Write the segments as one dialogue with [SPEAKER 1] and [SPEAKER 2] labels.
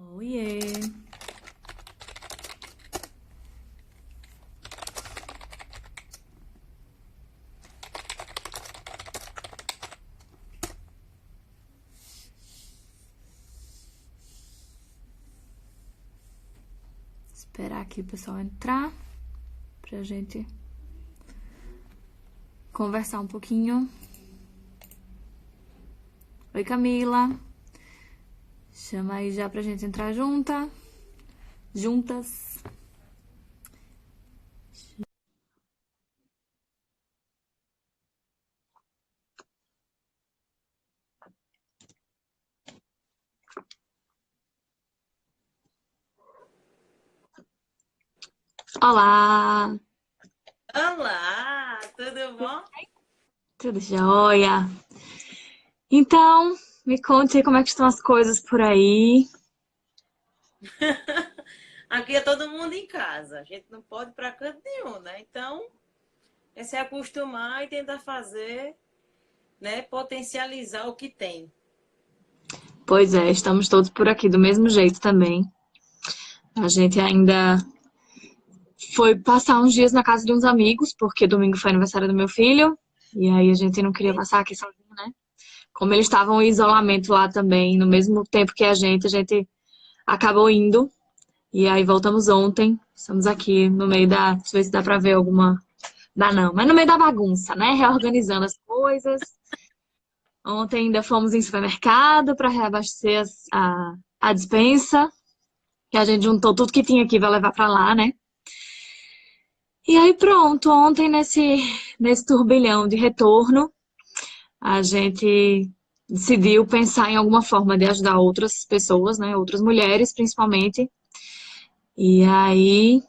[SPEAKER 1] Oiê! Esperar aqui o pessoal entrar pra gente conversar um pouquinho. Oi, Camila. Chama aí já pra gente entrar juntas. Olá!
[SPEAKER 2] Olá, tudo bom?
[SPEAKER 1] Tudo jóia? Então, me conte como é que estão as coisas por aí.
[SPEAKER 2] Aqui é todo mundo em casa, a gente não pode ir para canto nenhum, né? Então, é se acostumar e tentar fazer, né? Potencializar o que tem.
[SPEAKER 1] Pois é, estamos todos por aqui do mesmo jeito também. A gente ainda foi passar uns dias na casa de uns amigos, porque domingo foi aniversário do meu filho, e aí a gente não queria passar aqui sozinho, né? Como eles estavam em isolamento lá também, no mesmo tempo que a gente acabou indo, e aí voltamos ontem. Estamos aqui no meio da. Deixa eu ver se dá pra ver alguma. Dá não, mas no meio da bagunça, né? Reorganizando as coisas. Ontem ainda fomos em supermercado para reabastecer a despensa, que a gente juntou tudo que tinha aqui para levar para lá, né? E aí pronto, ontem nesse turbilhão de retorno, a gente decidiu pensar em alguma forma de ajudar outras pessoas, né? Outras mulheres, principalmente. E aí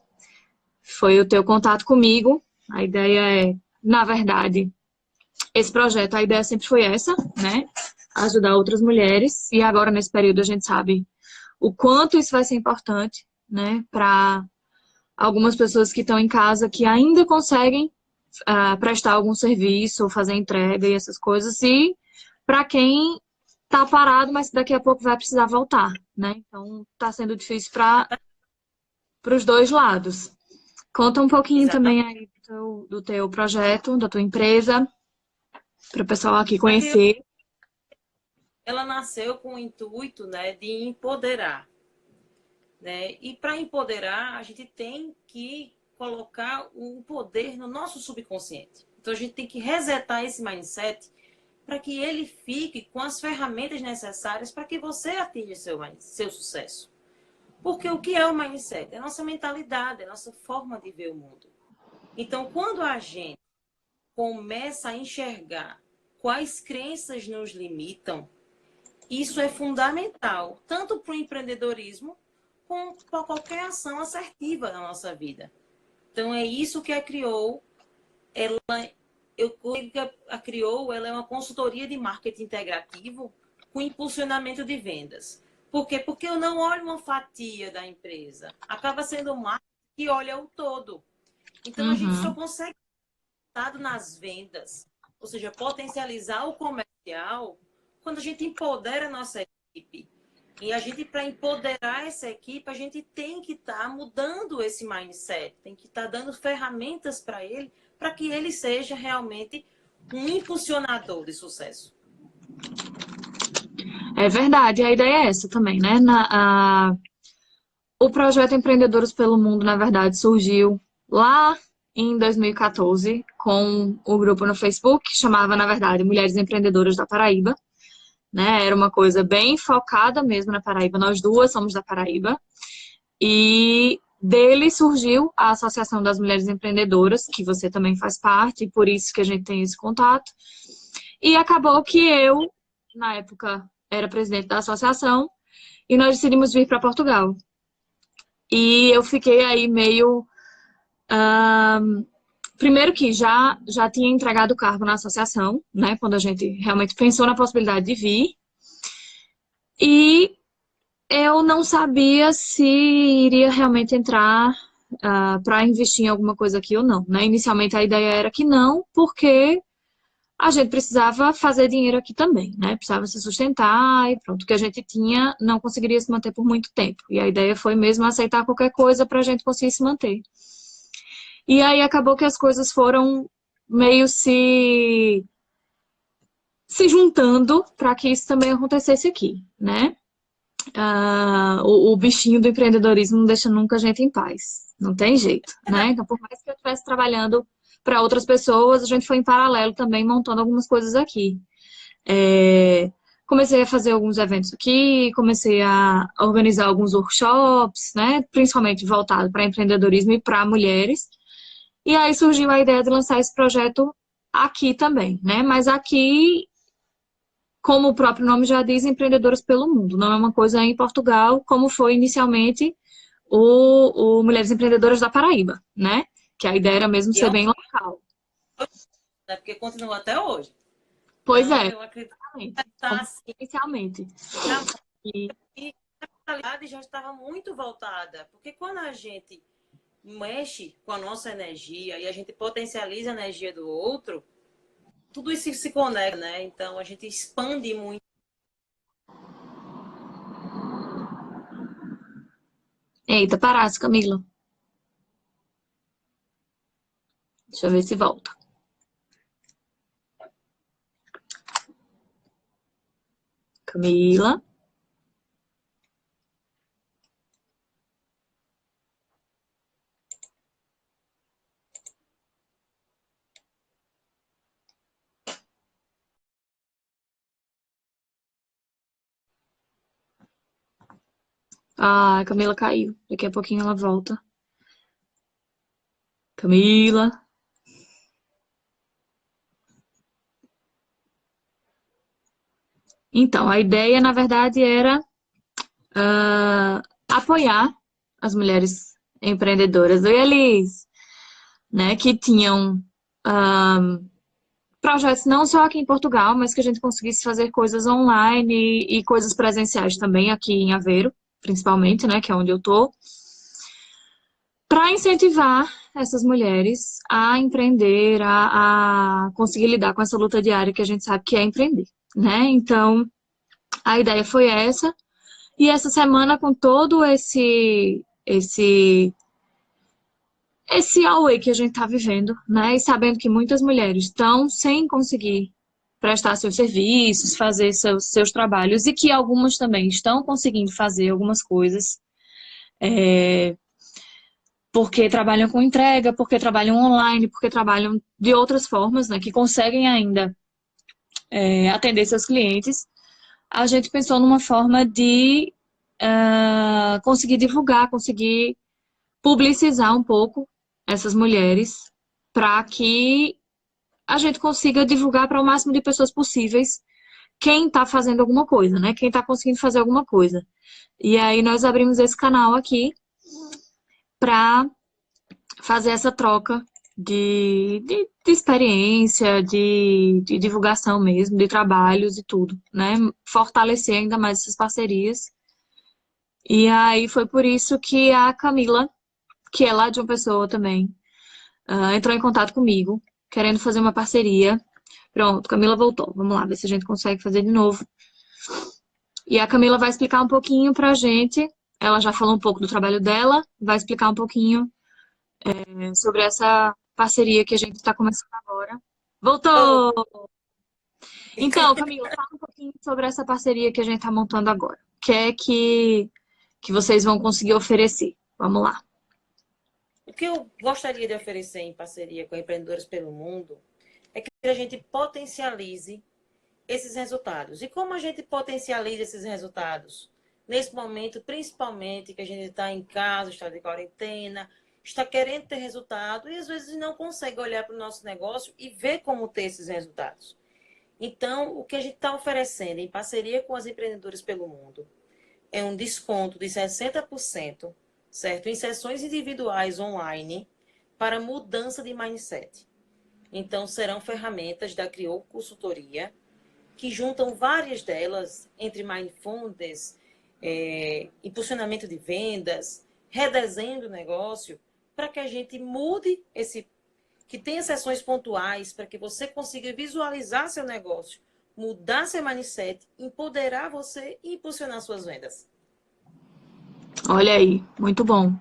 [SPEAKER 1] foi o teu contato comigo. A ideia é, na verdade, esse projeto, a ideia sempre foi essa, né? Ajudar outras mulheres. E agora, nesse período, a gente sabe o quanto isso vai ser importante, né? Para algumas pessoas que estão em casa que ainda conseguem prestar algum serviço, fazer entrega e essas coisas. E para quem tá parado, mas daqui a pouco vai precisar voltar, né? Então, tá sendo difícil para os dois lados. Conta um pouquinho também
[SPEAKER 2] Exatamente.
[SPEAKER 1] aí do teu projeto, da tua empresa, para o pessoal aqui
[SPEAKER 2] Aqui
[SPEAKER 1] conhecer.
[SPEAKER 2] ela nasceu com o intuito, né, de empoderar, né? E para empoderar, a gente tem que colocar o poder no nosso subconsciente. Então a gente tem que resetar esse mindset para que ele fique com as ferramentas necessárias para que você atinja seu sucesso. Porque o que é o mindset? É a nossa mentalidade, é a nossa forma de ver o mundo. Então, quando a gente começa a enxergar quais crenças nos limitam, isso é fundamental, tanto para o empreendedorismo, como para qualquer ação assertiva na nossa vida. Então, é isso que a Criou, eu digo que a Criou, ela é uma consultoria de marketing integrativo com impulsionamento de vendas. Por quê? Porque eu não olho uma fatia da empresa. Acaba sendo o marketing que olha o todo. Então, a gente só
[SPEAKER 1] Uhum.
[SPEAKER 2] consegue estar nas vendas, ou seja, potencializar o comercial, quando a gente empodera a nossa equipe. E a gente, para empoderar essa equipe, a gente tem que estar mudando esse mindset, tem que estar dando ferramentas para ele, para que ele seja realmente um impulsionador de sucesso.
[SPEAKER 1] É verdade, a ideia é essa também, né? O projeto Empreendedores pelo Mundo, na verdade, surgiu lá em 2014 com o grupo no Facebook, que chamava, na verdade, Mulheres Empreendedoras da Paraíba, né? Era uma coisa bem focada mesmo na Paraíba. Nós duas somos da Paraíba. E dele surgiu a Associação das Mulheres Empreendedoras, que você também faz parte, e por isso que a gente tem esse contato. E acabou que eu, na época, era presidente da associação, e nós decidimos vir para Portugal. E eu fiquei aí meio. Primeiro que já tinha entregado o cargo na associação, né? Quando a gente realmente pensou na possibilidade de vir. E eu não sabia se iria realmente entrar para investir em alguma coisa aqui ou não, né? Inicialmente a ideia era que não, porque a gente precisava fazer dinheiro aqui também, né? Precisava se sustentar e pronto. O que a gente tinha não conseguiria se manter por muito tempo. E a ideia foi mesmo aceitar qualquer coisa para a gente conseguir se manter. E aí acabou que as coisas foram meio se juntando para que isso também acontecesse aqui, né? O bichinho do empreendedorismo não deixa nunca a gente em paz. Não tem jeito, né? Então, por mais que eu estivesse trabalhando para outras pessoas, a gente foi em paralelo também montando algumas coisas aqui. É, comecei a fazer alguns eventos aqui, comecei a organizar alguns workshops, né? Principalmente voltado para empreendedorismo e para mulheres. E aí surgiu a ideia de lançar esse projeto aqui também, né? Mas aqui, como o próprio nome já diz, empreendedoras pelo mundo. Não é uma coisa em Portugal, como foi inicialmente o Mulheres Empreendedoras da Paraíba, né? Que a ideia era mesmo
[SPEAKER 2] E é
[SPEAKER 1] ser
[SPEAKER 2] um,
[SPEAKER 1] bem local.
[SPEAKER 2] né, porque continua até hoje.
[SPEAKER 1] Pois
[SPEAKER 2] Então,
[SPEAKER 1] é,
[SPEAKER 2] eu acredito que
[SPEAKER 1] exatamente.
[SPEAKER 2] está
[SPEAKER 1] Como
[SPEAKER 2] assim,
[SPEAKER 1] inicialmente.
[SPEAKER 2] já,
[SPEAKER 1] E,
[SPEAKER 2] e a realidade já estava muito voltada. Porque quando a gente mexe com a nossa energia e a gente potencializa a energia do outro, tudo isso se conecta, né? Então, a gente expande muito.
[SPEAKER 1] eita, parasse, Camila. Deixa eu ver se volta. Camila. Ah, a Camila caiu. Daqui a pouquinho ela volta. Camila. Então, a ideia, na verdade, era apoiar as mulheres empreendedoras. Eu e a Liz, né, que tinham projetos não só aqui em Portugal, mas que a gente conseguisse fazer coisas online e coisas presenciais também aqui em Aveiro, principalmente, né, que é onde eu tô, para incentivar essas mulheres a empreender, a conseguir lidar com essa luta diária que a gente sabe que é empreender, né? Então, a ideia foi essa. E essa semana, com todo esse auê que a gente está vivendo, né? E sabendo que muitas mulheres estão sem conseguir prestar seus serviços, fazer seus trabalhos, e que algumas também estão conseguindo fazer algumas coisas, porque trabalham com entrega, porque trabalham online, porque trabalham de outras formas, né? Que conseguem ainda atender seus clientes. A gente pensou numa forma de conseguir divulgar, conseguir publicizar um pouco essas mulheres para que a gente consiga divulgar para o máximo de pessoas possíveis quem está fazendo alguma coisa, né? Quem está conseguindo fazer alguma coisa. E aí nós abrimos esse canal aqui para fazer essa troca de experiência, de divulgação mesmo, de trabalhos e tudo, né? Fortalecer ainda mais essas parcerias. E aí foi por isso que a Camila, que é lá de uma pessoa também, entrou em contato comigo, querendo fazer uma parceria. Pronto, Camila voltou. Vamos lá, ver se a gente consegue fazer de novo. E a Camila vai explicar um pouquinho pra gente. Ela já falou um pouco do trabalho dela, vai explicar um pouquinho sobre essa parceria que a gente está começando agora.
[SPEAKER 2] Oh,
[SPEAKER 1] Voltou! Então, Camila, fala um pouquinho sobre essa parceria que a gente está montando agora. O que é que vocês vão conseguir oferecer? Vamos lá.
[SPEAKER 2] o que eu gostaria de oferecer em parceria com Empreendedores pelo Mundo é que a gente potencialize esses resultados. E como a gente potencializa esses resultados? Nesse momento, principalmente, que a gente está em casa, está de quarentena, está querendo ter resultado e às vezes não consegue olhar para o nosso negócio e ver como ter esses resultados. Então, o que a gente está oferecendo em parceria com as Empreendedores pelo Mundo é um desconto de 60%, certo? Em sessões individuais online para mudança de mindset. Então, serão ferramentas da Criou Consultoria, que juntam várias delas, entre mindfulness, impulsionamento de vendas, redesenho do negócio, para que a gente mude que tenha sessões pontuais para que você consiga visualizar seu negócio, mudar seu mindset, empoderar você e impulsionar suas vendas.
[SPEAKER 1] Olha aí, muito bom.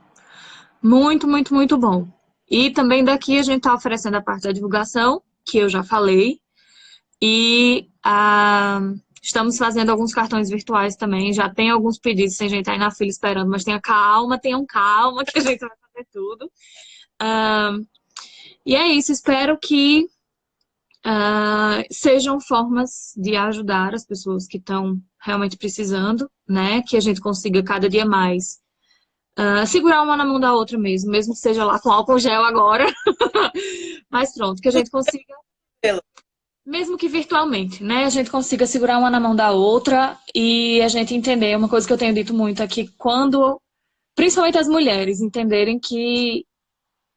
[SPEAKER 1] Muito, muito, muito bom. E também daqui a gente está oferecendo a parte da divulgação, que eu já falei. E estamos fazendo alguns cartões virtuais também. Já tem alguns pedidos, tem gente aí na fila esperando, mas tenham calma, que a gente vai fazer tudo. E é isso, espero que sejam formas de ajudar as pessoas que estão realmente precisando, né? Que a gente consiga cada dia mais segurar uma na mão da outra mesmo, mesmo que seja lá com álcool gel agora. Mas pronto, que a gente consiga, mesmo que virtualmente, né? A gente consiga segurar uma na mão da outra e a gente entender. Uma coisa que eu tenho dito muito é que quando, principalmente as mulheres, entenderem que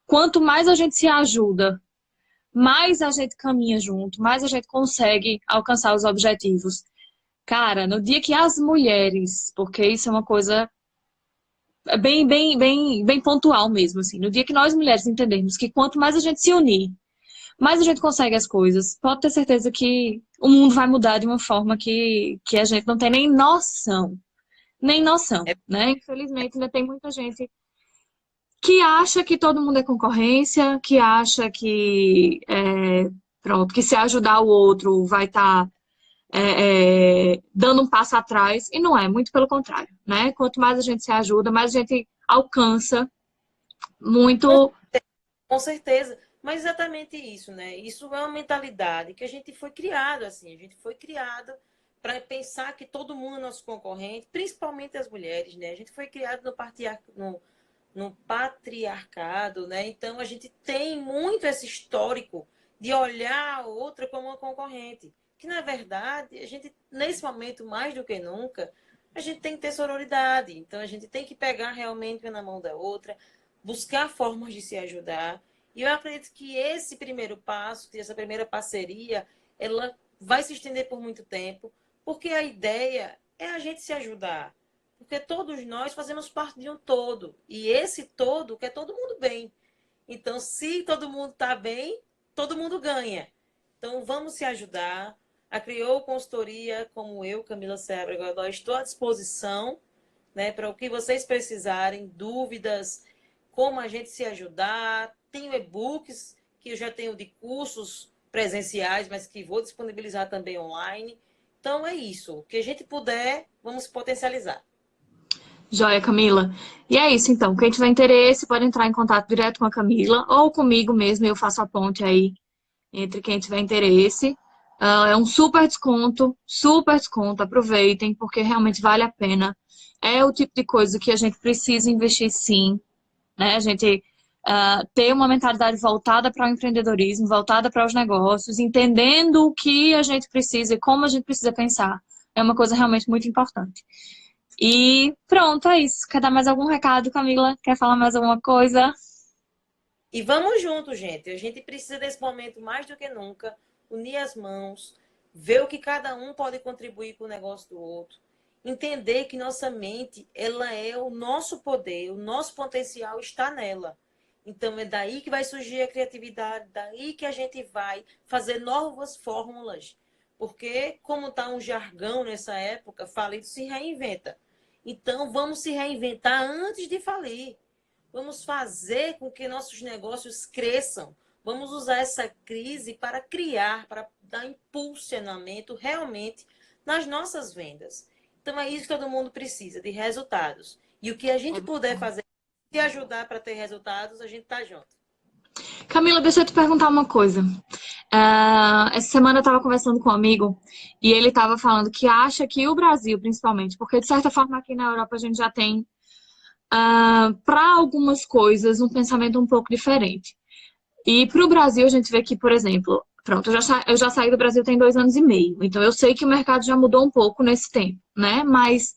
[SPEAKER 1] quanto mais a gente se ajuda, mais a gente caminha junto, mais a gente consegue alcançar os objetivos. Cara, no dia que as mulheres, porque isso é uma coisa bem, bem, bem, bem pontual mesmo, assim, no dia que nós mulheres entendemos que quanto mais a gente se unir, mais a gente consegue as coisas, pode ter certeza que o mundo vai mudar de uma forma que a gente não tem nem noção, né? Infelizmente ainda tem muita gente que acha que todo mundo é concorrência, que acha que, pronto, que se ajudar o outro vai estar dando um passo atrás, e não é, muito pelo contrário, né? Quanto mais a gente se ajuda, mais a gente alcança muito.
[SPEAKER 2] Com certeza. Mas exatamente isso, né? Isso é uma mentalidade que a gente foi criado assim. A gente foi criado para pensar que todo mundo é nosso concorrente, principalmente as mulheres, né? A gente foi criado no patriarcado, né? Então a gente tem muito esse histórico de olhar a outra como uma concorrente. Que na verdade, a gente, nesse momento, mais do que nunca, a gente tem que ter sororidade. Então a gente tem que pegar realmente uma na mão da outra, buscar formas de se ajudar. E eu acredito que esse primeiro passo, que essa primeira parceria, ela vai se estender por muito tempo, porque a ideia é a gente se ajudar. Porque todos nós fazemos parte de um todo. E esse todo quer todo mundo bem. Então, se todo mundo está bem, todo mundo ganha. Então, vamos se ajudar. A Criou Consultoria, como eu, Camila Seabra Godoy, estou à disposição, né, para o que vocês precisarem, dúvidas, como a gente se ajudar. Tenho e-books que eu já tenho de cursos presenciais, mas que vou disponibilizar também online. Então, é isso. O que a gente puder, vamos potencializar.
[SPEAKER 1] Joia, Camila. E é isso, então. Quem tiver interesse pode entrar em contato direto com a Camila ou comigo mesmo, eu faço a ponte aí entre quem tiver interesse. É um super desconto, aproveitem, porque realmente vale a pena. É o tipo de coisa que a gente precisa investir sim, né? A gente ter uma mentalidade voltada para o empreendedorismo, voltada para os negócios, entendendo o que a gente precisa e como a gente precisa pensar. É uma coisa realmente muito importante. E pronto, é isso. Quer dar mais algum recado, Camila? Quer falar mais alguma coisa?
[SPEAKER 2] E vamos juntos, gente. A gente precisa desse momento mais do que nunca, unir as mãos, ver o que cada um pode contribuir com o negócio do outro, entender que nossa mente, ela é o nosso poder, o nosso potencial está nela. Então é daí que vai surgir a criatividade, daí que a gente vai fazer novas fórmulas. Porque, como está um jargão nessa época, falido se reinventa. Então, vamos se reinventar antes de falir. Vamos fazer com que nossos negócios cresçam. Vamos usar essa crise para criar, para dar impulsionamento realmente nas nossas vendas. Então, é isso que todo mundo precisa, de resultados. E o que a gente puder fazer de ajudar para ter resultados, a gente está junto.
[SPEAKER 1] Camila, deixa eu te perguntar uma coisa. Essa semana eu estava conversando com um amigo e ele estava falando que acha que o Brasil, principalmente, porque de certa forma aqui na Europa a gente já tem, para algumas coisas, um pensamento um pouco diferente. E para o Brasil a gente vê que, por exemplo, pronto, eu já saí do Brasil tem 2 anos e meio, então eu sei que o mercado já mudou um pouco nesse tempo, né? Mas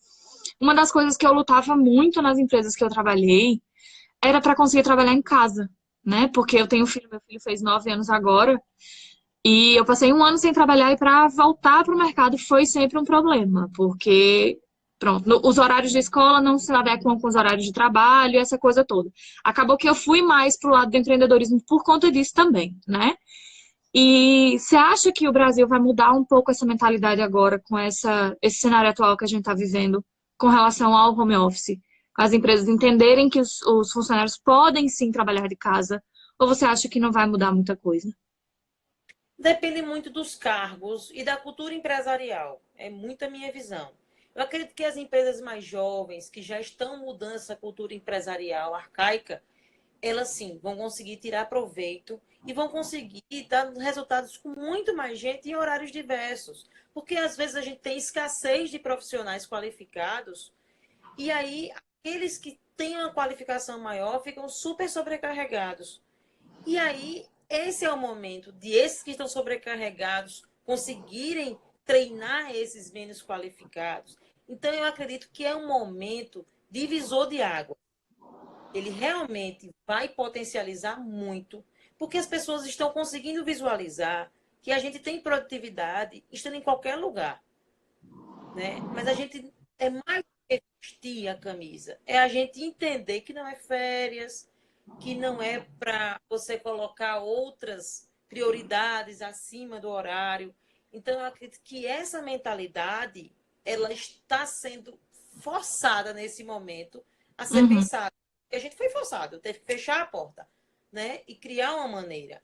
[SPEAKER 1] uma das coisas que eu lutava muito nas empresas que eu trabalhei era para conseguir trabalhar em casa, né? Porque eu tenho filho, meu filho fez 9 anos agora, e eu passei 1 ano sem trabalhar e para voltar para o mercado foi sempre um problema, porque Pronto, os horários de escola não se adequam com os horários de trabalho, essa coisa toda. Acabou que eu fui mais pro lado do empreendedorismo por conta disso também, né? E você acha que o Brasil vai mudar um pouco essa mentalidade agora com esse cenário atual que a gente está vivendo com relação ao home office? As empresas entenderem que os funcionários podem sim trabalhar de casa? Ou você acha que não vai mudar muita coisa?
[SPEAKER 2] Depende muito dos cargos e da cultura empresarial. É muito a minha visão. Eu acredito que as empresas mais jovens, que já estão mudando essa cultura empresarial arcaica, elas sim vão conseguir tirar proveito e vão conseguir dar resultados com muito mais gente em horários diversos. Porque às vezes a gente tem escassez de profissionais qualificados e aí aqueles que têm uma qualificação maior ficam super sobrecarregados. E aí esse é o momento de esses que estão sobrecarregados conseguirem treinar esses menos qualificados. Então eu acredito que é um momento divisor de água. Ele realmente vai potencializar muito, porque as pessoas estão conseguindo visualizar que a gente tem produtividade estando em qualquer lugar, né? Mas a gente é mais do que vestir a camisa, é a gente entender que não é férias, que não é para você colocar outras prioridades acima do horário. Então, eu acredito que essa mentalidade ela está sendo forçada nesse momento a ser
[SPEAKER 1] Uhum,
[SPEAKER 2] pensada. A gente foi forçado, teve que fechar a porta, né? E criar uma maneira.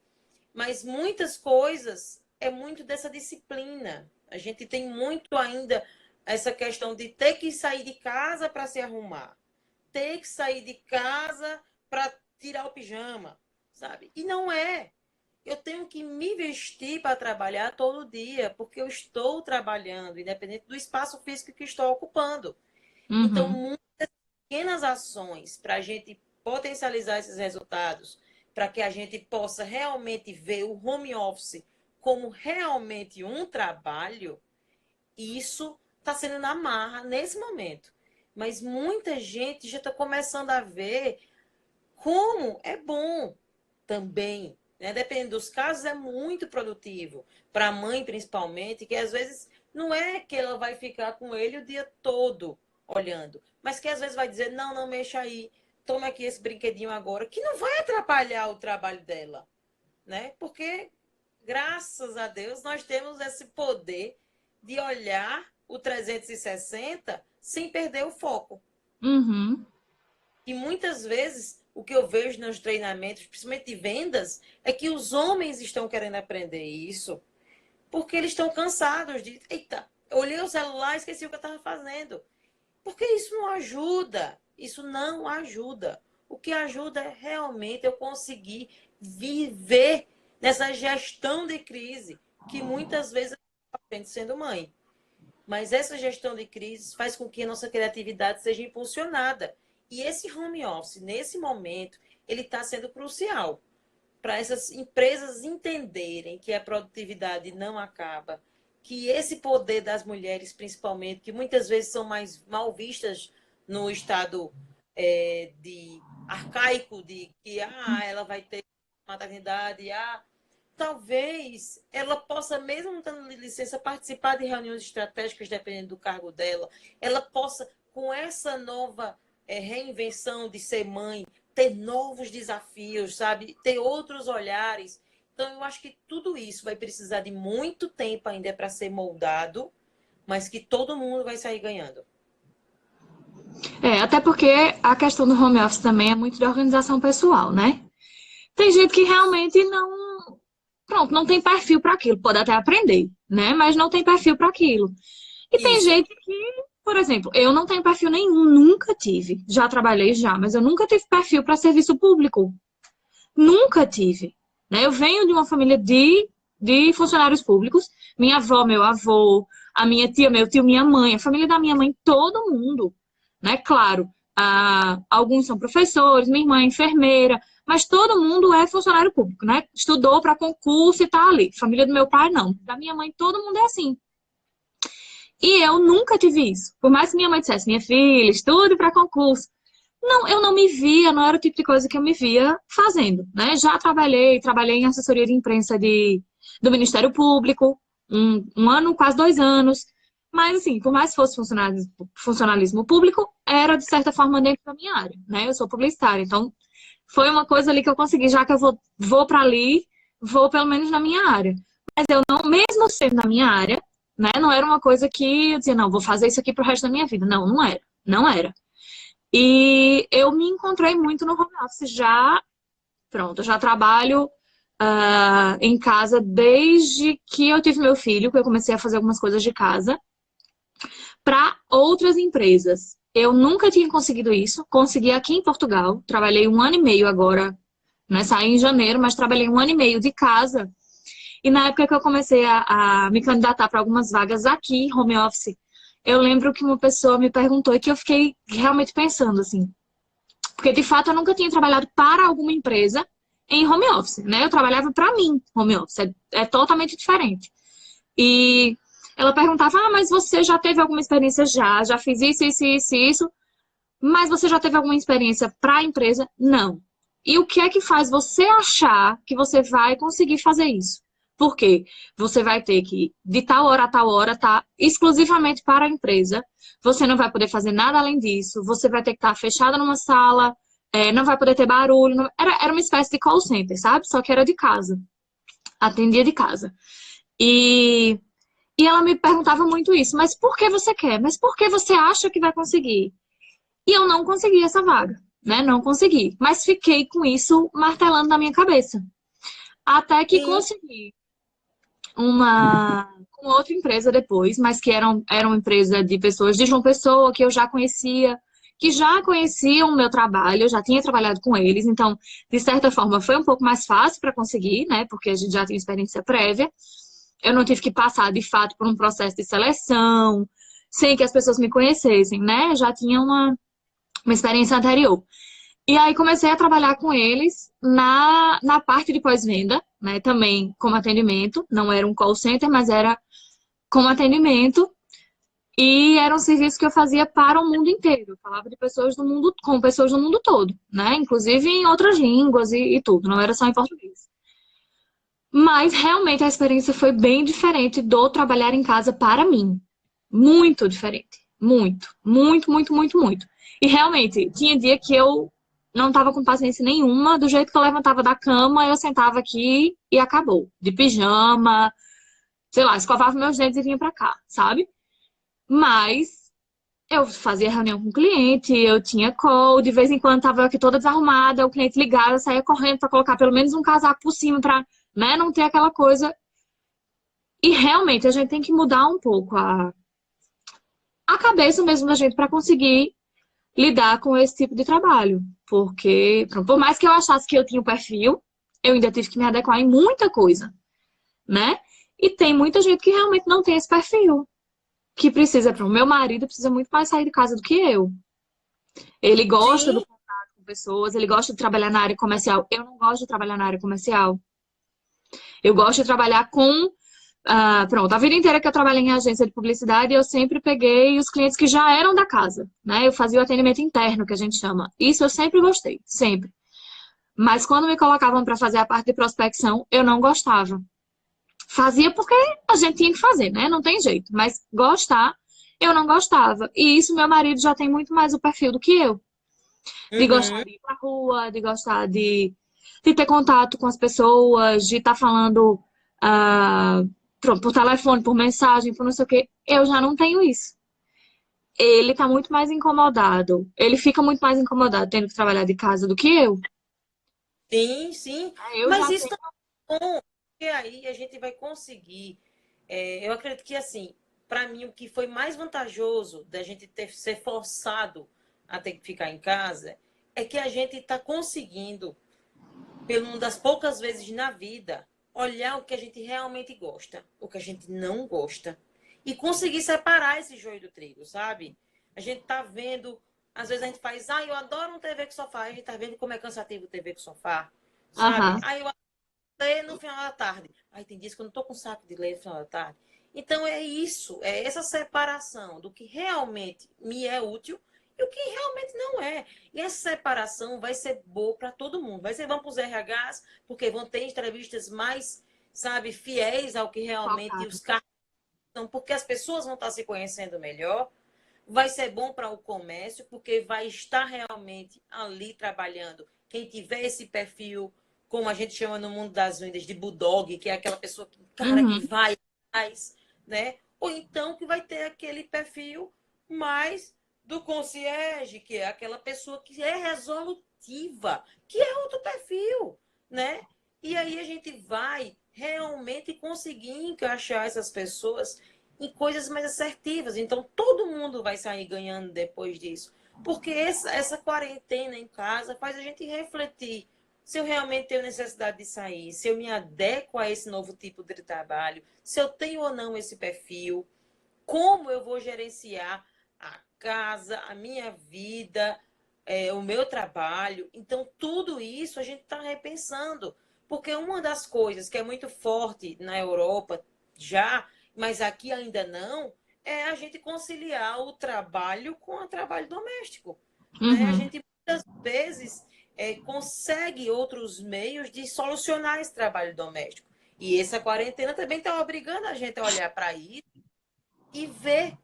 [SPEAKER 2] Mas muitas coisas é muito dessa disciplina. A gente tem muito ainda essa questão de ter que sair de casa para se arrumar, ter que sair de casa para tirar o pijama, sabe? E não é. Eu tenho que me vestir para trabalhar todo dia, porque eu estou trabalhando, independente do espaço físico que estou ocupando. Então,
[SPEAKER 1] uhum,
[SPEAKER 2] muitas pequenas ações para a gente potencializar esses resultados, para que a gente possa realmente ver o home office como realmente um trabalho, isso está sendo na marra nesse momento. Mas muita gente já está começando a ver como é bom também. Né? Dependendo dos casos, é muito produtivo. Para a mãe, principalmente, que às vezes não é que ela vai ficar com ele o dia todo olhando, mas que às vezes vai dizer: não, não mexa aí, toma aqui esse brinquedinho agora, que não vai atrapalhar o trabalho dela. Né? Porque, graças a Deus, nós temos esse poder de olhar o 360 sem perder o foco.
[SPEAKER 1] uhum.
[SPEAKER 2] E muitas vezes o que eu vejo nos treinamentos, principalmente de vendas, é que os homens estão querendo aprender isso porque eles estão cansados de, eita, olhei o celular e esqueci o que eu estava fazendo. Porque isso não ajuda. Isso não ajuda. O que ajuda é realmente eu conseguir viver nessa gestão de crise, que muitas vezes eu aprendo sendo mãe. Mas essa gestão de crise faz com que a nossa criatividade seja impulsionada. E esse home office, nesse momento, ele está sendo crucial para essas empresas entenderem que a produtividade não acaba, que esse poder das mulheres, principalmente, que muitas vezes são mais mal vistas no estado de arcaico, de que ela vai ter maternidade, talvez ela possa, mesmo tendo licença, participar de reuniões estratégicas, dependendo do cargo dela. Ela possa, com essa nova reinvenção de ser mãe, ter novos desafios, sabe? Ter outros olhares. Então, eu acho que tudo isso vai precisar de muito tempo ainda para ser moldado, mas que todo mundo vai sair ganhando.
[SPEAKER 1] Até porque a questão do home office também é muito de organização pessoal, né? Tem gente que realmente não, pronto, não tem perfil para aquilo, pode até aprender, né? Mas não tem perfil para aquilo. E tem
[SPEAKER 2] Isso.
[SPEAKER 1] gente que, por exemplo, eu não tenho perfil nenhum, nunca tive. Já trabalhei já, mas eu nunca tive perfil para serviço público. Nunca tive. Né? Eu venho de uma família de funcionários públicos. Minha avó, meu avô, a minha tia, meu tio, minha mãe, a família da minha mãe, todo mundo. Né? Claro, alguns são professores, minha irmã é enfermeira, mas todo mundo é funcionário público, né? Estudou para concurso e tá ali. Família do meu pai, não. Da minha mãe, todo mundo é assim. E eu nunca tive isso. Por mais que minha mãe dissesse, minha filha, estude para concurso. Não, eu não me via, não era o tipo de coisa que eu me via fazendo, né? Já trabalhei em assessoria de imprensa do Ministério Público, um ano, quase 2 anos. Mas, assim, por mais que fosse funcionalismo público, era, de certa forma, dentro da minha área, né? Eu sou publicitária, então foi uma coisa ali que eu consegui, já que eu vou para ali, vou pelo menos na minha área. Mas eu não, mesmo sendo na minha área, né? Não era uma coisa que eu dizia, não, vou fazer isso aqui pro resto da minha vida. Não, não era. Não era. E eu me encontrei muito no home office já. Pronto, eu já trabalho em casa desde que eu tive meu filho, que eu comecei a fazer algumas coisas de casa para outras empresas. Eu nunca tinha conseguido isso. Consegui aqui em Portugal. Trabalhei 1 ano e meio agora, né? Saí em janeiro, mas trabalhei 1 ano e meio de casa. E na época que eu comecei a me candidatar para algumas vagas aqui, home office, eu lembro que uma pessoa me perguntou e que eu fiquei realmente pensando assim. Porque de fato eu nunca tinha trabalhado para alguma empresa em home office, né? Eu trabalhava para mim, home office. É totalmente diferente. E ela perguntava, mas você já teve alguma experiência já? Já fiz isso, isso, isso, isso. Mas você já teve alguma experiência para a empresa? Não. E o que é que faz você achar que você vai conseguir fazer isso? Porque você vai ter que, de tal hora a tal hora, estar exclusivamente para a empresa. Você não vai poder fazer nada além disso. Você vai ter que estar fechada numa sala, não vai poder ter barulho. Era uma espécie de call center, sabe? Só que era de casa. Atendia de casa. E ela me perguntava muito isso, mas por que você quer? Mas por que você acha que vai conseguir? E eu não consegui essa vaga, né? Não consegui. Mas fiquei com isso martelando na minha cabeça. Até que
[SPEAKER 2] Sim,
[SPEAKER 1] consegui com outra empresa depois, mas que era uma empresa de pessoas de João Pessoa, que eu já conhecia, que já conheciam o meu trabalho, eu já tinha trabalhado com eles, então, de certa forma, foi um pouco mais fácil para conseguir, né? Porque a gente já tinha experiência prévia. Eu não tive que passar, de fato, por um processo de seleção, sem que as pessoas me conhecessem, né? Eu já tinha uma experiência anterior. E aí comecei a trabalhar com eles na parte de pós-venda, né? Também como atendimento. Não era um call center, mas era como atendimento. E era um serviço que eu fazia para o mundo inteiro. Eu falava de pessoas do mundo, com pessoas do mundo todo, né? Inclusive em outras línguas e tudo. Não era só em português. Mas realmente a experiência foi bem diferente do trabalhar em casa para mim. Muito diferente. Muito, muito, muito, muito, muito. E realmente, tinha dia que eu não estava com paciência nenhuma, do jeito que eu levantava da cama, eu sentava aqui e acabou. De pijama, sei lá, escovava meus dentes e vinha pra cá, sabe? Mas eu fazia reunião com o cliente, eu tinha call, de vez em quando tava eu aqui toda desarrumada, o cliente ligava, eu saía correndo para colocar pelo menos um casaco por cima pra, né, não ter aquela coisa. E realmente a gente tem que mudar um pouco a cabeça mesmo da gente para conseguir lidar com esse tipo de trabalho. Porque, pronto, por mais que eu achasse que eu tinha o perfil, eu ainda tive que me adequar em muita coisa, né? E tem muita gente que realmente não tem esse perfil. Que precisa, o meu marido precisa muito mais sair de casa do que eu. Ele gosta do
[SPEAKER 2] sim.
[SPEAKER 1] contato com pessoas, ele gosta de trabalhar na área comercial. Eu não gosto de trabalhar na área comercial. Eu gosto de trabalhar com pronto, a vida inteira que eu trabalhei em agência de publicidade, eu sempre peguei os clientes que já eram da casa, né? Eu fazia o atendimento interno, que a gente chama. Isso eu sempre gostei, sempre. Mas quando me colocavam para fazer a parte de prospecção, eu não gostava. Fazia porque a gente tinha que fazer, né? Não tem jeito. Mas gostar, eu não gostava. E isso meu marido já tem muito mais o perfil do que eu. De gostar
[SPEAKER 2] Uhum.
[SPEAKER 1] de ir pra rua, de gostar de ter contato com as pessoas, de estar falando ah, por telefone, por mensagem, por não sei o quê. Eu já não tenho isso. Ele tá muito mais incomodado. Ele fica muito mais incomodado tendo que trabalhar de casa do que eu.
[SPEAKER 2] Sim, sim.
[SPEAKER 1] Eu
[SPEAKER 2] Mas
[SPEAKER 1] já
[SPEAKER 2] isso
[SPEAKER 1] tenho.
[SPEAKER 2] tá bom, porque aí a gente vai conseguir. Eu acredito que, assim, para mim, o que foi mais vantajoso da gente ser forçado a ter que ficar em casa é que a gente está conseguindo, pelo uma das poucas vezes na vida, olhar o que a gente realmente gosta, o que a gente não gosta. E conseguir separar esse joio do trigo, sabe? A gente tá vendo, às vezes a gente faz, eu adoro um TV com sofá, a gente tá vendo como é cansativo o TV com sofá, sabe?
[SPEAKER 1] Aham.
[SPEAKER 2] Eu adoro ler no final da tarde. Tem dias que eu não tô com saco de ler no final da tarde. Então é isso, é essa separação do que realmente me é útil e o que realmente não é. E essa separação vai ser boa para todo mundo. Vai ser bom para os RHs, porque vão ter entrevistas mais, sabe, fiéis ao que realmente
[SPEAKER 1] Focado.
[SPEAKER 2] os cargos. Então, porque as pessoas vão estar se conhecendo melhor, vai ser bom para o comércio, porque vai estar realmente ali trabalhando. Quem tiver esse perfil, como a gente chama no mundo das vendas, de bulldog, que é aquela pessoa que, cara, que
[SPEAKER 1] Uhum.
[SPEAKER 2] vai mais, né? Ou então que vai ter aquele perfil mais do concierge, que é aquela pessoa que é resolutiva, que é outro perfil, né? E aí a gente vai realmente conseguir encaixar essas pessoas em coisas mais assertivas. Então, todo mundo vai sair ganhando depois disso. Porque essa quarentena em casa faz a gente refletir se eu realmente tenho necessidade de sair, se eu me adequo a esse novo tipo de trabalho, se eu tenho ou não esse perfil, como eu vou gerenciar a casa, a minha vida, o meu trabalho. Então, tudo isso a gente está repensando. Porque uma das coisas que é muito forte na Europa já, mas aqui ainda não, é a gente conciliar o trabalho com o trabalho doméstico. Né? A
[SPEAKER 1] Uhum.
[SPEAKER 2] gente muitas vezes consegue outros meios de solucionar esse trabalho doméstico. E essa quarentena também está obrigando a gente a olhar para isso e ver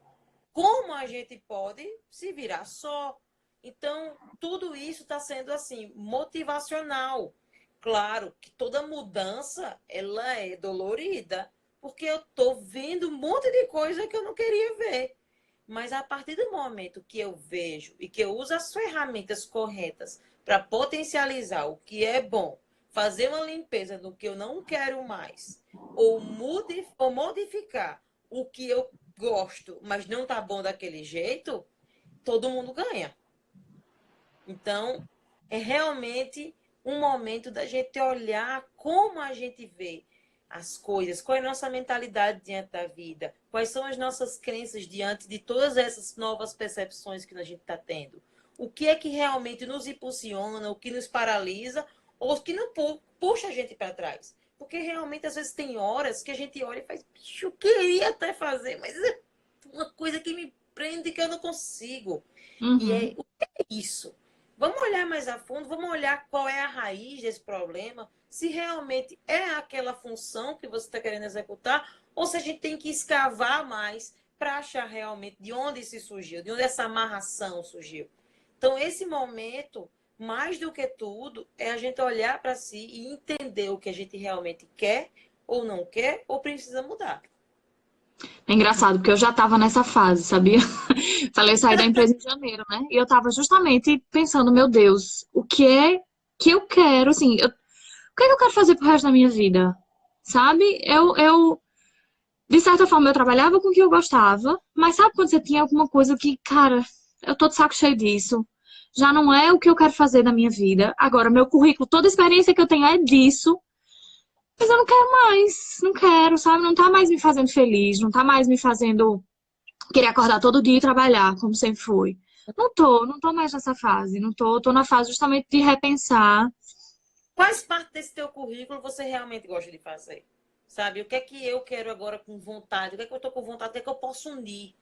[SPEAKER 2] como a gente pode se virar só. Então, tudo isso está sendo assim, motivacional. Claro que toda mudança ela é dolorida, porque eu estou vendo um monte de coisa que eu não queria ver. Mas a partir do momento que eu vejo e que eu uso as ferramentas corretas para potencializar o que é bom, fazer uma limpeza no que eu não quero mais, ou modificar o que eu gosto, mas não tá bom daquele jeito, todo mundo ganha. Então, é realmente um momento da gente olhar como a gente vê as coisas, qual é a nossa mentalidade diante da vida, quais são as nossas crenças diante de todas essas novas percepções que a gente está tendo. O que é que realmente nos impulsiona, o que nos paralisa, ou o que não puxa a gente para trás. Porque realmente, às vezes, tem horas que a gente olha e faz, bicho, eu queria até fazer, mas é uma coisa que me prende que eu não consigo. E
[SPEAKER 1] Uhum.
[SPEAKER 2] é o que é isso? Vamos olhar mais a fundo, vamos olhar qual é a raiz desse problema, se realmente é aquela função que você está querendo executar, ou se a gente tem que escavar mais para achar realmente de onde isso surgiu, de onde essa amarração surgiu. Então, esse momento, mais do que tudo, é a gente olhar para si e entender o que a gente realmente quer ou não quer, ou precisa mudar.
[SPEAKER 1] É engraçado, porque eu já estava nessa fase, sabia? Falei sair da empresa em janeiro, né? E eu estava justamente pensando, meu Deus, o que é que eu quero, assim, o que é que eu quero fazer pro resto da minha vida? Sabe? De certa forma, eu trabalhava com o que eu gostava, mas sabe quando você tinha alguma coisa que, cara, eu tô de saco cheio disso. Já não é o que eu quero fazer da minha vida. Agora, meu currículo, toda a experiência que eu tenho é disso. Mas eu não quero mais, não quero, sabe? Não tá mais me fazendo feliz, não tá mais me fazendo querer acordar todo dia e trabalhar, como sempre foi. Não tô mais nessa fase, não tô, tô na fase justamente de repensar.
[SPEAKER 2] Quais partes desse teu currículo você realmente gosta de fazer? Sabe? O que é que eu quero agora com vontade? O que é que eu estou com vontade? O que é que eu posso unir?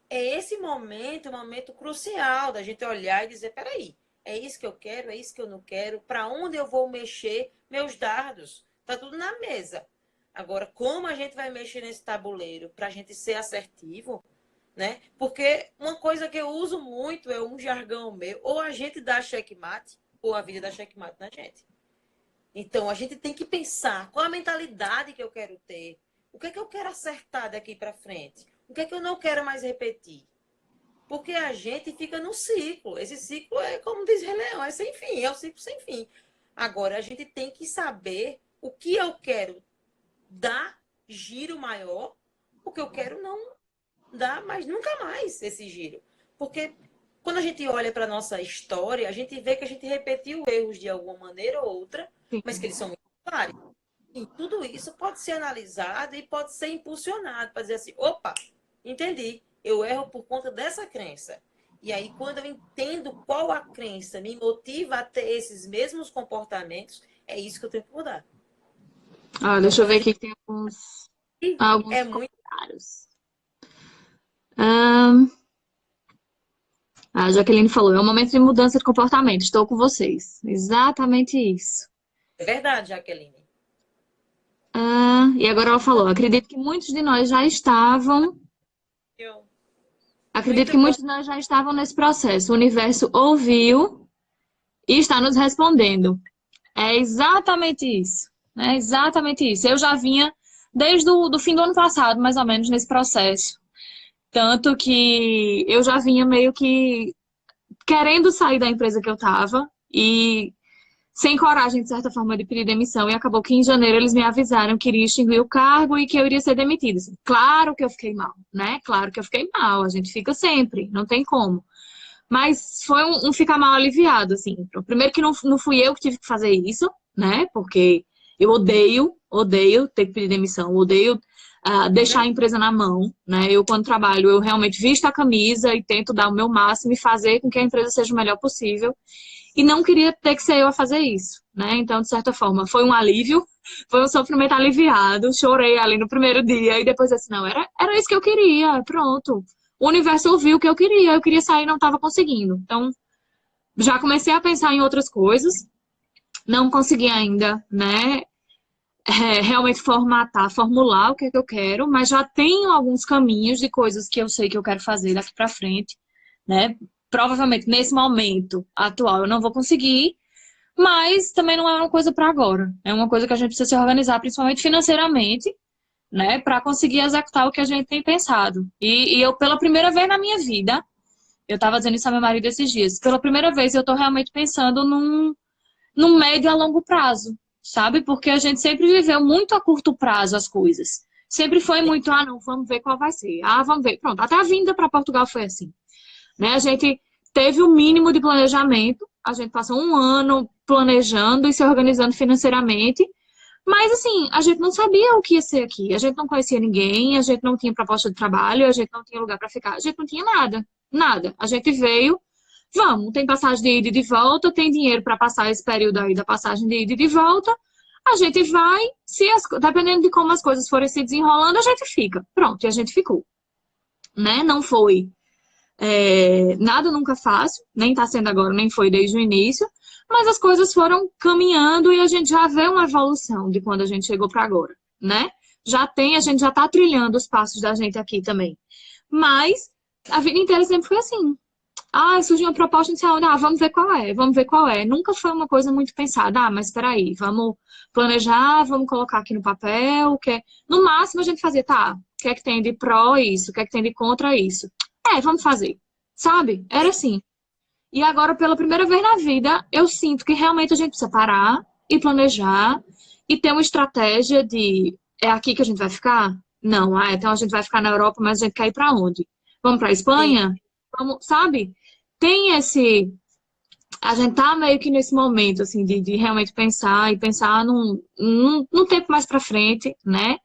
[SPEAKER 2] É esse momento, um momento crucial da gente olhar e dizer, peraí, é isso que eu quero, é isso que eu não quero, para onde eu vou mexer meus dados? Tá tudo na mesa. Agora, como a gente vai mexer nesse tabuleiro para a gente ser assertivo, né? Porque uma coisa que eu uso muito é um jargão meu, ou a gente dá checkmate, ou a vida dá checkmate na gente. Então, a gente tem que pensar qual a mentalidade que eu quero ter, o que é que eu quero acertar daqui para frente, o que é que eu não quero mais repetir. Porque a gente fica no ciclo. Esse ciclo é, como diz Rei Leão, é sem fim, é o ciclo sem fim. Agora, a gente tem que saber o que eu quero dar giro maior, o que eu quero não dar, mas nunca mais esse giro. Porque quando a gente olha para a nossa história, a gente vê que a gente repetiu erros de alguma maneira ou outra, mas que eles são muito claros. E tudo isso pode ser analisado e pode ser impulsionado para dizer assim: opa, entendi, eu erro por conta dessa crença. E aí, quando eu entendo qual a crença me motiva a ter esses mesmos comportamentos, é isso que eu tenho que mudar.
[SPEAKER 1] Ah,
[SPEAKER 2] Então,
[SPEAKER 1] deixa eu
[SPEAKER 2] quando
[SPEAKER 1] ver
[SPEAKER 2] a
[SPEAKER 1] aqui
[SPEAKER 2] gente.
[SPEAKER 1] que tem alguns
[SPEAKER 2] É muito.
[SPEAKER 1] comentários. A Jaqueline falou, é um momento de mudança de comportamento, estou com vocês. Exatamente isso.
[SPEAKER 2] É verdade, Jaqueline.
[SPEAKER 1] E agora ela falou, acredito que muitos de nós já estavam,
[SPEAKER 2] Eu-
[SPEAKER 1] acredito que
[SPEAKER 2] Muito bom.
[SPEAKER 1] muitos de nós já estavam nesse processo. O universo ouviu e está nos respondendo. É exatamente isso. É exatamente isso. Eu já vinha desde o do fim do ano passado, mais ou menos, nesse processo. Tanto que eu já vinha meio que querendo sair da empresa que eu estava e sem coragem, de certa forma, de pedir demissão. E acabou que em janeiro eles me avisaram que iria extinguir o cargo e que eu iria ser demitida. Assim, claro que eu fiquei mal, né? Claro que eu fiquei mal. A gente fica sempre, não tem como. Mas foi um ficar mal aliviado, assim. Primeiro que não fui eu que tive que fazer isso, né? Porque eu odeio ter que pedir demissão, odeio deixar a empresa na mão, né? Eu, quando trabalho, eu realmente visto a camisa e tento dar o meu máximo e fazer com que a empresa seja o melhor possível. E não queria ter que ser eu a fazer isso, né? Então, de certa forma, foi um alívio, foi um sofrimento aliviado. Chorei ali no primeiro dia e depois assim, não, era isso que eu queria, pronto. O universo ouviu o que eu queria sair e não estava conseguindo. Então, já comecei a pensar em outras coisas, não consegui ainda, né? Realmente formatar, formular o que é que eu quero, mas já tenho alguns caminhos de coisas que eu sei que eu quero fazer daqui para frente, né? Provavelmente nesse momento atual eu não vou conseguir, mas também não é uma coisa para agora. É uma coisa que a gente precisa se organizar, principalmente financeiramente, né? Para conseguir executar o que a gente tem pensado. E eu, pela primeira vez na minha vida, eu estava dizendo isso a meu marido esses dias, pela primeira vez eu estou realmente pensando num médio a longo prazo, sabe? Porque a gente sempre viveu muito a curto prazo as coisas. Sempre foi muito, não, vamos ver qual vai ser. Vamos ver. Pronto, até a vinda para Portugal foi assim, né? A gente teve o mínimo de planejamento, a gente passou um ano planejando e se organizando financeiramente, mas assim, a gente não sabia o que ia ser aqui, a gente não conhecia ninguém, a gente não tinha proposta de trabalho, a gente não tinha lugar para ficar, a gente não tinha nada, nada. A gente veio, vamos, tem passagem de ida e de volta, tem dinheiro para passar esse período aí da passagem de ida e de volta, a gente vai, dependendo de como as coisas forem se desenrolando, a gente fica. Pronto, e a gente ficou, né? Não foi nada nunca fácil, nem está sendo agora, nem foi desde o início, mas as coisas foram caminhando e a gente já vê uma evolução de quando a gente chegou para agora, né? A gente já está trilhando os passos da gente aqui também. Mas a vida inteira sempre foi assim. Surgiu uma proposta de saúde, vamos ver qual é, vamos ver qual é. Nunca foi uma coisa muito pensada, mas espera aí, vamos planejar, vamos colocar aqui no papel, no máximo a gente fazia, tá, o que é que tem de pró isso, o que é que tem de contra isso. Vamos fazer, sabe? Era assim. E agora, pela primeira vez na vida, eu sinto que realmente a gente precisa parar e planejar e ter uma estratégia de é aqui que a gente vai ficar? Não, então a gente vai ficar na Europa, mas a gente quer ir para onde? Vamos para a
[SPEAKER 2] Sim,
[SPEAKER 1] Espanha? Vamos, sabe? Tem esse. A gente tá meio que nesse momento, assim, de realmente pensar e pensar num tempo mais para frente, né?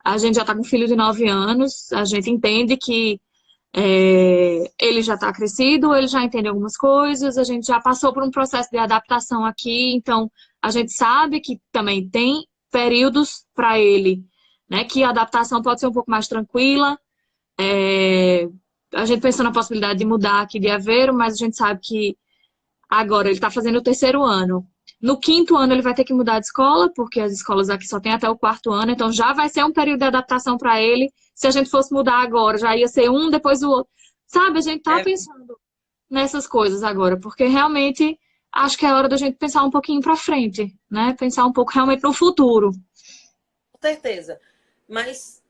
[SPEAKER 1] A gente já tá com um filho de 9 anos, a gente entende que ele já está crescido, ele já entende algumas coisas, a gente já passou por um processo de adaptação aqui, então a gente sabe que também tem períodos para ele, né, que a adaptação pode ser um pouco mais tranquila. A gente pensou na possibilidade de mudar aqui de Aveiro, mas a gente sabe que agora ele está fazendo o terceiro ano. No quinto ano ele vai ter que mudar de escola, porque as escolas aqui só tem até o quarto ano, então já vai ser um período de adaptação para ele. Se a gente fosse mudar agora, já ia ser um depois do outro. Sabe, a gente tá
[SPEAKER 2] é, com
[SPEAKER 1] pensando nessas coisas agora, porque realmente acho que é hora da gente pensar um pouquinho para frente, né? Pensar um pouco realmente no futuro.
[SPEAKER 2] certeza. Mas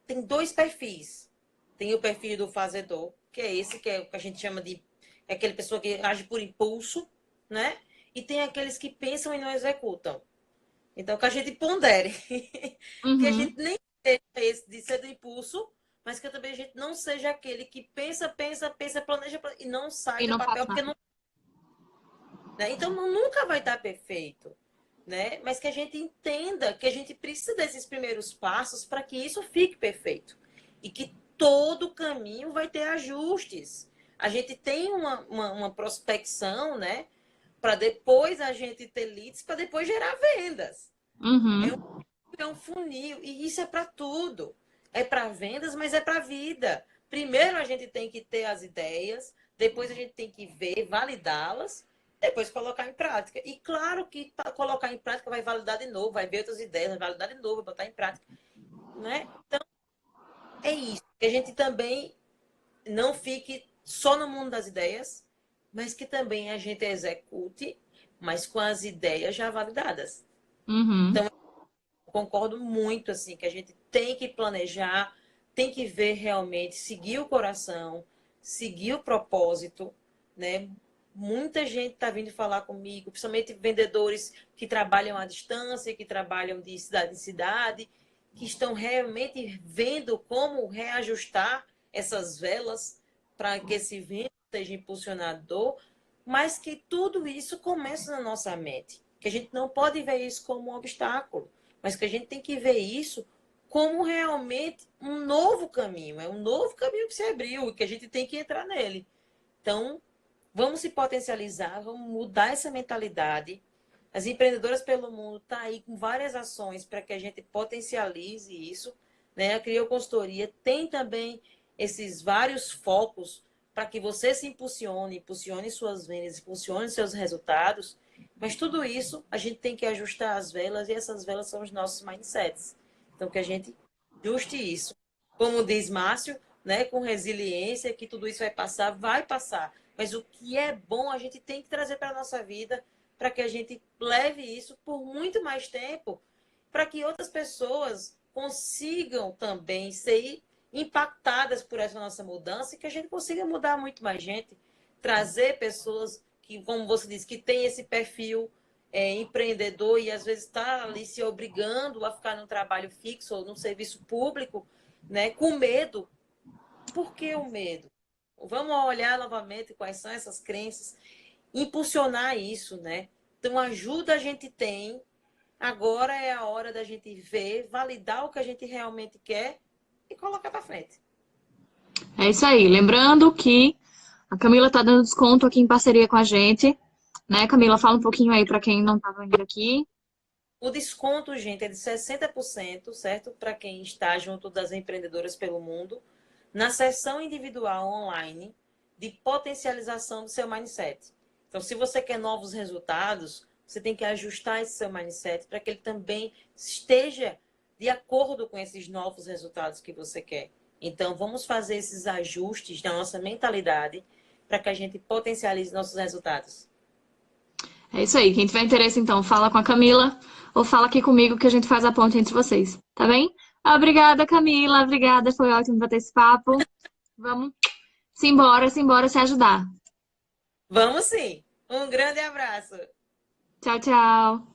[SPEAKER 2] tem dois perfis. Tem o perfil do fazedor, que é esse, que é o que a gente chama de aquela pessoa que age por impulso, né? E tem aqueles que pensam e não executam. Então, que a gente pondere. Que a
[SPEAKER 1] Uhum.
[SPEAKER 2] gente nem seja esse de ser do impulso, mas que também a gente não seja aquele que pensa, planeja e não sai
[SPEAKER 1] E
[SPEAKER 2] do
[SPEAKER 1] não
[SPEAKER 2] papel,
[SPEAKER 1] faz
[SPEAKER 2] porque
[SPEAKER 1] nada.
[SPEAKER 2] não. Né? Então, nunca vai estar perfeito. Né? Mas que a gente entenda que a gente precisa desses primeiros passos para que isso fique perfeito. E que todo caminho vai ter ajustes. A gente tem uma prospecção, né? Para depois a gente ter leads, para depois gerar vendas. É um,
[SPEAKER 1] Uhum.
[SPEAKER 2] é um funil. E isso é para tudo. É para vendas, mas é para a vida. Primeiro a gente tem que ter as ideias, depois a gente tem que ver, validá-las depois colocar em prática. E claro que para colocar em prática vai validar de novo, vai ver outras ideias, vai validar de novo, vai botar em prática, né? Então, é isso. Que a gente também não fique só no mundo das ideias, mas que também a gente execute, mas com as ideias já validadas.
[SPEAKER 1] Uhum.
[SPEAKER 2] Então, eu concordo muito, assim, que a gente tem que planejar, tem que ver realmente, seguir o coração, seguir o propósito, né? Muita gente está vindo falar comigo, principalmente vendedores que trabalham à distância, que trabalham de cidade em cidade, que estão realmente vendo como reajustar essas velas para que esse vento seja impulsionador, mas que tudo isso começa na nossa mente. Que a gente não pode ver isso como um obstáculo, mas que a gente tem que ver isso como realmente um novo caminho. É um novo caminho que se abriu e que a gente tem que entrar nele. Então, vamos se potencializar, vamos mudar essa mentalidade. As empreendedoras pelo mundo estão aí com várias ações para que a gente potencialize isso. Né? A Criou Consultoria tem também esses vários focos para que você se impulsione, impulsione suas vendas, impulsione seus resultados. Mas tudo isso a gente tem que ajustar as velas e essas velas são os nossos mindsets. Então, que a gente ajuste isso. Como diz Márcio, né, com resiliência, que tudo isso vai passar, vai passar. Mas o que é bom a gente tem que trazer para a nossa vida para que a gente leve isso por muito mais tempo, para que outras pessoas consigam também ser impactadas por essa nossa mudança e que a gente consiga mudar muito mais gente, trazer pessoas que, como você disse, que tem esse perfil empreendedor e às vezes está ali se obrigando a ficar num trabalho fixo ou num serviço público, né, com medo. Por que o medo? Vamos olhar novamente quais são essas crenças, impulsionar isso, né? Então, ajuda a gente tem. Agora é a hora da gente ver, validar o que a gente realmente quer e colocar para frente.
[SPEAKER 1] É isso aí. Lembrando que a Camila tá dando desconto aqui em parceria com a gente, né? Camila, fala um pouquinho aí para quem não tá vendo aqui.
[SPEAKER 2] O desconto, gente, é de 60%, certo? Para quem está junto das empreendedoras pelo mundo, na sessão individual online de potencialização do seu mindset. Então, se você quer novos resultados, você tem que ajustar esse seu mindset para que ele também esteja de acordo com esses novos resultados que você quer. Então, vamos fazer esses ajustes na nossa mentalidade para que a gente potencialize nossos resultados.
[SPEAKER 1] É isso aí. Quem tiver interesse, então, fala com a Camila ou fala aqui comigo que a gente faz a ponte entre vocês, tá bem? Obrigada, Camila. Obrigada. Foi ótimo bater esse papo. Vamos simbora se ajudar.
[SPEAKER 2] Vamos sim! Um grande abraço!
[SPEAKER 1] Tchau, tchau.